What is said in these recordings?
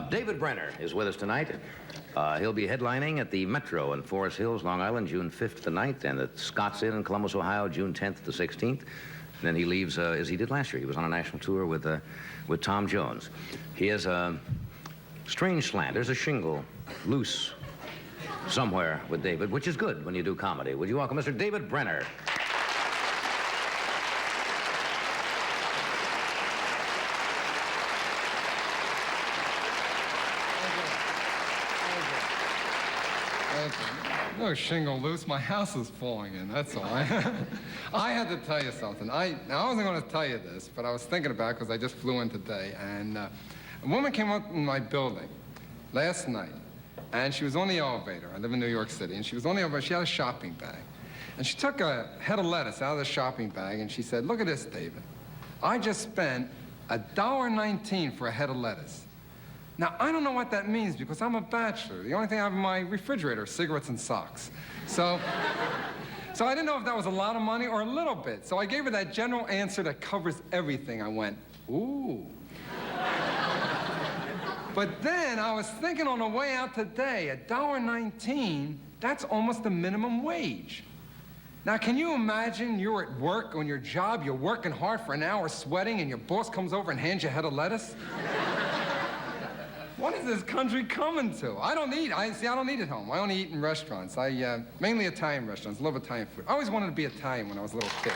David Brenner is with us tonight. He'll be headlining at the Metro in Forest Hills, Long Island, June 5th to 9th, and at Scott's Inn in Columbus, Ohio, June 10th to 16th. And then he leaves, as he did last year. He was on a national tour with Tom Jones. He has a strange slant. There's a shingle loose somewhere with David, which is good when you do comedy. Would you welcome Mr. David Brenner? No shingle loose. My house is falling in, that's all. I had to tell you something. Now, I wasn't going to tell you this, but I was thinking about it because I just flew in today. And a woman came up in my building last night, and she was on the elevator. I live in New York City, and she was on the elevator. She had a shopping bag. And she took a head of lettuce out of the shopping bag, and she said, "Look at this, David. I just spent $1.19 for a head of lettuce." Now, I don't know what that means because I'm a bachelor. The only thing I have in my refrigerator is cigarettes and socks. So I didn't know if that was a lot of money or a little bit. So I gave her that general answer that covers everything. I went, ooh. But then I was thinking on the way out today, $1.19, that's almost the minimum wage. Now, can you imagine you're at work on your job, you're working hard for an hour, sweating, and your boss comes over and hands you a head of lettuce? What is this country coming to? I don't eat at home. I only eat in restaurants. Mainly Italian restaurants. Love Italian food. I always wanted to be Italian when I was a little kid.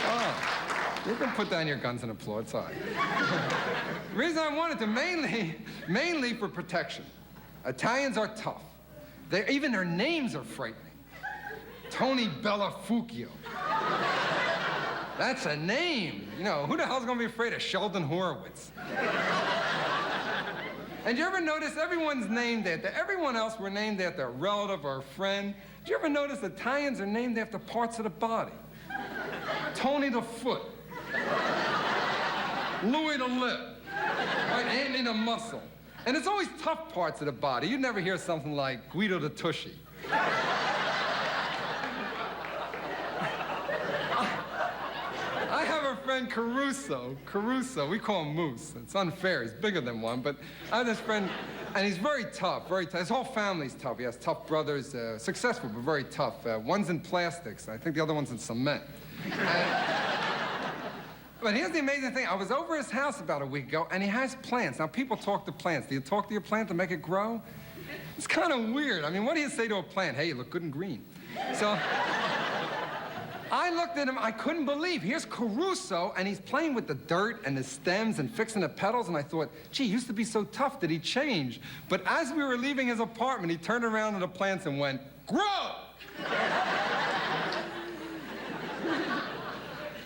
Oh, you can put down your guns and applaud. It's all right. The reason I wanted to, mainly for protection. Italians are tough. Even their names are frightening. Tony Bellafuccio. That's a name. You know, who the hell's gonna be afraid of Sheldon Horowitz? And you ever notice everyone's named after, everyone else were named after a relative or a friend. Did you ever notice Italians are named after parts of the body? Tony the foot, Louis the lip, right? Anthony the muscle. And it's always tough parts of the body. You'd never hear something like Guido the tushy. I have a friend, Caruso. We call him Moose. It's unfair, he's bigger than one, but I have this friend, and he's very tough, very tough. His whole family's tough. He has tough brothers, successful, but very tough. One's in plastics, I think the other one's in cement. But here's the amazing thing. I was over his house about a week ago, and he has plants. Now, people talk to plants. Do you talk to your plant to make it grow? It's kind of weird. I mean, what do you say to a plant? Hey, you look good and green. So I looked at him, I couldn't believe. Here's Caruso, and he's playing with the dirt and the stems and fixing the petals, and I thought, gee, he used to be so tough. Did he change? But as we were leaving his apartment, he turned around to the plants and went, grow!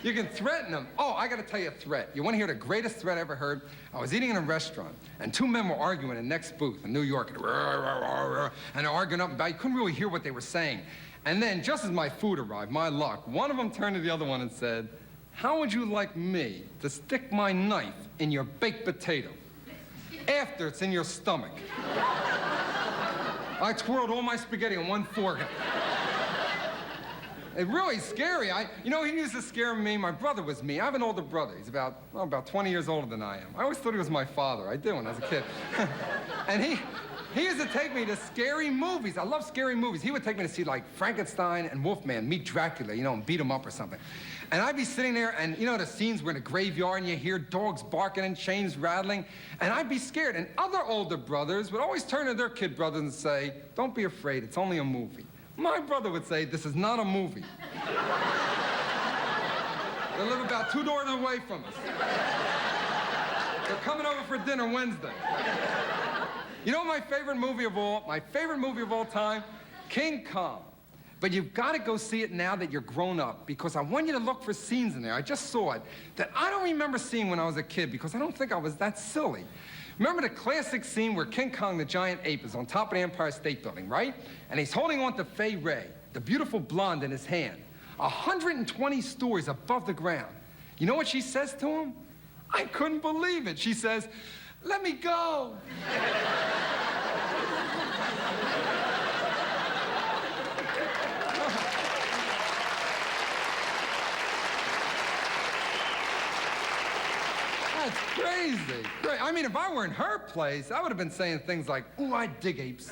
You can threaten them. Oh, I gotta tell you a threat. You wanna hear the greatest threat I ever heard? I was eating in a restaurant, and two men were arguing in the next booth in New York, and they're arguing up and down. You couldn't really hear what they were saying. And then, just as my food arrived, my luck, one of them turned to the other one and said, "How would you like me to stick my knife in your baked potato after it's in your stomach?" I twirled all my spaghetti on one fork. It's really scary. You know, he used to scare me. My brother was me. I have an older brother. He's about 20 years older than I am. I always thought he was my father. I did when I was a kid. And he used to take me to scary movies. I love scary movies. He would take me to see, like, Frankenstein and Wolfman meet Dracula, you know, and beat him up or something. And I'd be sitting there, and, you know, the scenes were in a graveyard, and you hear dogs barking and chains rattling, and I'd be scared. And other older brothers would always turn to their kid brothers and say, "Don't be afraid, it's only a movie." My brother would say, "This is not a movie." They live about 2 doors away from us. They're coming over for dinner Wednesday. You know my favorite movie of all time? King Kong. But you've got to go see it now that you're grown up, because I want you to look for scenes in there. I just saw it that I don't remember seeing when I was a kid, because I don't think I was that silly. Remember the classic scene where King Kong, the giant ape, is on top of the Empire State Building, right? And he's holding on to Fay Wray, the beautiful blonde, in his hand, 120 stories above the ground. You know what she says to him? I couldn't believe it. She says, "Let me go." That's crazy. I mean, if I were in her place, I would have been saying things like, ooh, I dig apes.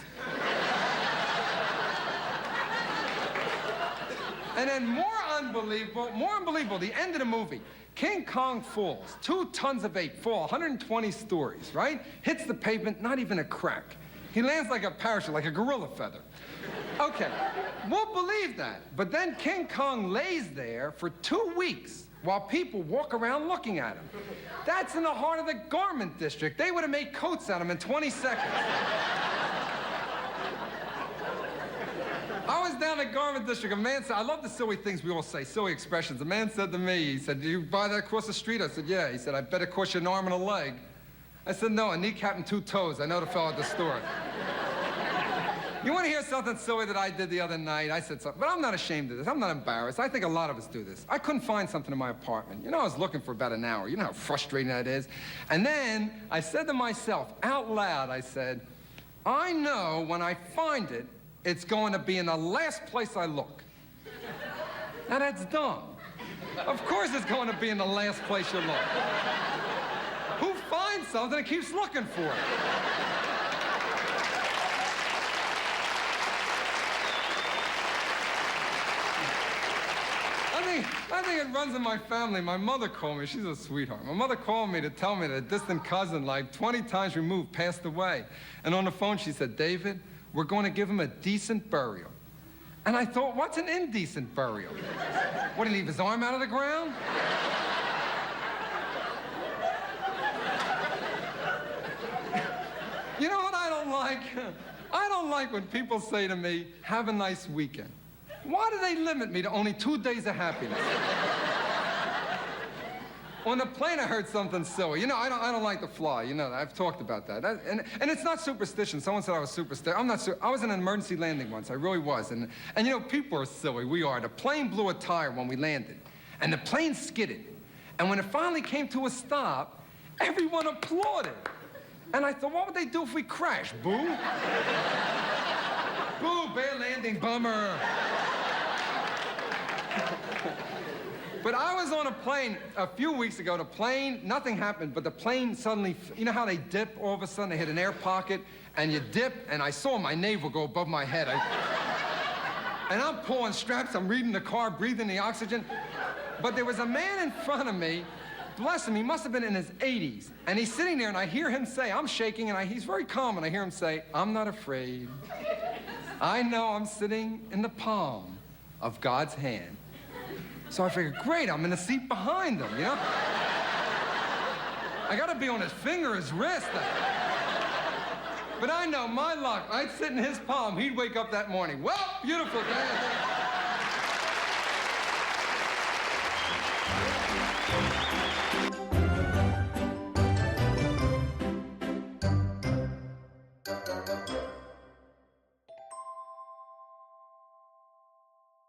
And then more unbelievable, the end of the movie. King Kong falls, 2 tons of ape fall, 120 stories, right? Hits the pavement, not even a crack. He lands like a parachute, like a gorilla feather. Okay, we'll believe that. But then King Kong lays there for 2 weeks while people walk around looking at him. That's in the heart of the garment district. They would have made coats out of him in 20 seconds. I was down at Garment District. A man said, I love the silly things we all say, silly expressions. A man said to me, he said, do you buy that across the street? I said, yeah. He said, I bet it costs you an arm and a leg. I said, no, a kneecap and 2 toes. I know the fellow at the store. You want to hear something silly that I did the other night? I said something, but I'm not ashamed of this. I'm not embarrassed. I think a lot of us do this. I couldn't find something in my apartment. You know, I was looking for about an hour. You know how frustrating that is? And then I said to myself, out loud, I said, I know when I find it, it's going to be in the last place I look. Now, that's dumb. Of course it's going to be in the last place you look. Who finds something and keeps looking for it? I think it runs in my family. My mother called me. She's a sweetheart. My mother called me to tell me that a distant cousin, like 20 times removed, passed away. And on the phone, she said, David, we're going to give him a decent burial. And I thought, what's an indecent burial? What, did he leave his arm out of the ground? You know what I don't like? I don't like when people say to me, have a nice weekend. Why do they limit me to only 2 days of happiness? On the plane, I heard something silly. You know, I don't like to fly. You know, I've talked about that. And it's not superstition. Someone said I was superstitious. I'm not. I was in an emergency landing once. I really was. And you know, people are silly. We are. The plane blew a tire when we landed, and the plane skidded. And when it finally came to a stop, everyone applauded. And I thought, what would they do if we crashed? Boo? Boo, bad landing, bummer. But I was on a plane a few weeks ago. The plane, nothing happened, but the plane suddenly, you know how they dip all of a sudden? They hit an air pocket, and you dip, and I saw my navel go above my head. And I'm pulling straps, I'm reading the car, breathing the oxygen. But there was a man in front of me, bless him, he must have been in his 80s. And he's sitting there, and I hear him say, I'm shaking, and he's very calm, and I hear him say, I'm not afraid. I know I'm sitting in the palm of God's hand. So I figured, great, I'm in the seat behind him, you know? I gotta be on his finger, his wrist. But I know, my luck, I'd sit in his palm, he'd wake up that morning. Well, beautiful day.